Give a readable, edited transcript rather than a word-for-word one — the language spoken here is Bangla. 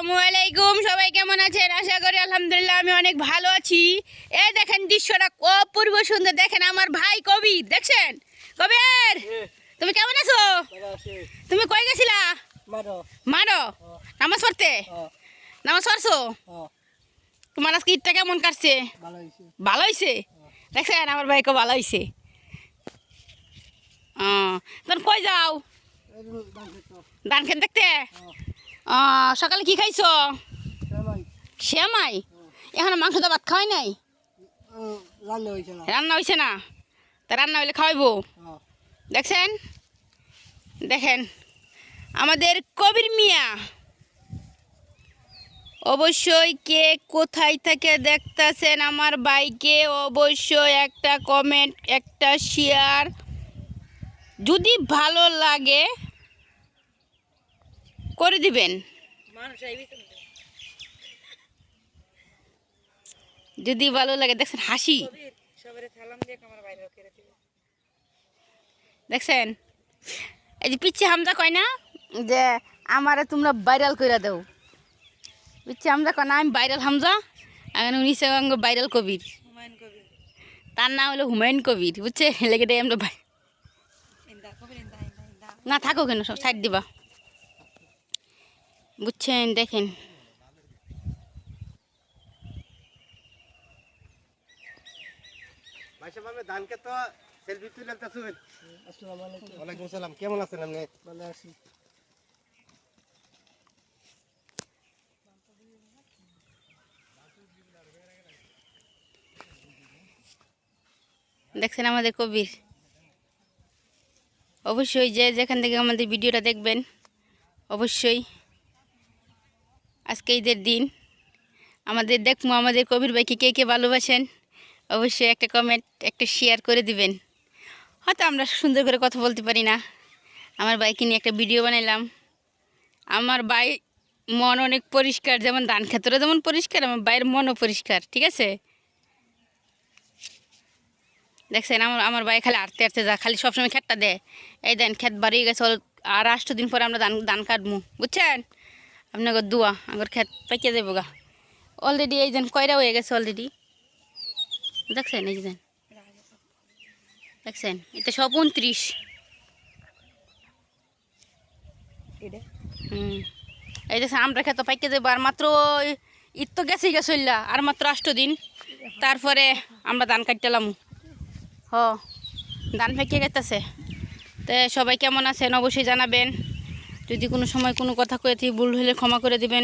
আসসালামু আলাইকুম। সবাই কেমন আছেন? আশা করি আলহামদুলিল্লাহ আমি অনেক ভালো আছি। এই দেখেন দৃশ্যটা অপূর্ব সুন্দর। দেখেন আমার ভাই কবির, দেখছেন? কবির, তুমি কেমন আছো? তুমি কই গেছিলা? মারো নামাজ পড়তে? নামাজ পড়ছো? তোমার আজকে ঈদটা কেমন কাটছে? ভালো হয়েছে। দেখছেন আমার ভাইকে ভালো হয়েছে। তোর কই যাও? ধান খেত দেখতে। সকালে কি খাইছো? শ্যামাই। এখন মাংস তো ভাত খাওয়াই নাই? রান্না হয়েছে না? তা রান্না হইলে খাওয়াইবো। দেখছেন, দেখেন আমাদের কবির মিয়া। অবশ্যই কে কোথায় থেকে দেখতেছেন আমার ভাইকে অবশ্যই একটা কমেন্ট, একটা শেয়ার, যদি ভালো লাগে করে দিবেন। যদি ভালো লাগে। দেখছেন হাসি, দেখছেন? এই যে পিচ্ছে হামজা কয় না যে আমারে তোমরা ভাইরাল করে দাও, পিচ্ছে হামজা কয় না আমি ভাইরাল হামজা, এখন উনি ভাইরাল কবির। তার নাম হলো হুমায়ুন কবির, বুঝছে? লেগেটাই আমরা ভাই না থাকো কেন, সব সাইড দিবা, বুঝছেন? দেখেন কেমন আছেন আপনি? ভালো আছি। দেখছেন আমাদের কবির। অবশ্যই যে যেখান থেকে আমাদের ভিডিওটা দেখবেন, অবশ্যই আজকে ঈদের দিন আমাদের দেখবো আমাদের কবির ভাইকে কে কে ভালোবাসেন। অবশ্যই একটা কমেন্ট, একটা শেয়ার করে দিবেন। হয়তো আমরা সুন্দর করে কথা বলতে পারি না, আমার ভাইকে নিয়ে একটা ভিডিও বানাইলাম। আমার ভাই মন অনেক পরিষ্কার, যেমন ধান ক্ষেতরা যেমন পরিষ্কার, আমার ভাইয়ের মনও পরিষ্কার, ঠিক আছে? দেখছেন আমার ভাই খালি আটতে আটতে যা, খালি সবসময় ক্ষেতটা দেয়। এই দেন ক্ষেত বাড়িয়ে গেছে, আর 8 দিন পরে আমরা ধান কাটবো, বুঝছেন? আপনাকে দোয়া আমার ক্ষেত পেকে যাবো গা। অলরেডি এই দেন কয়রা হয়ে গেছে অলরেডি, দেখছেন? এই দেন, দেখছেন? এটা সব 29। এই দেখছেন আমরা ক্ষেত পাইকে যাবো, আর মাত্র ঈদ তো গেছেই গেছল্লা, আর মাত্র 8 দিন, তারপরে আমরা ধান কাটতেলাম। ধান ফেঁকে গেতেছে। তো সবাই কেমন আছেন অবশ্যই জানাবেন। যদি কোনো সময় কোনো কথা কয়ে ভুল হলে ক্ষমা করে দিবেন।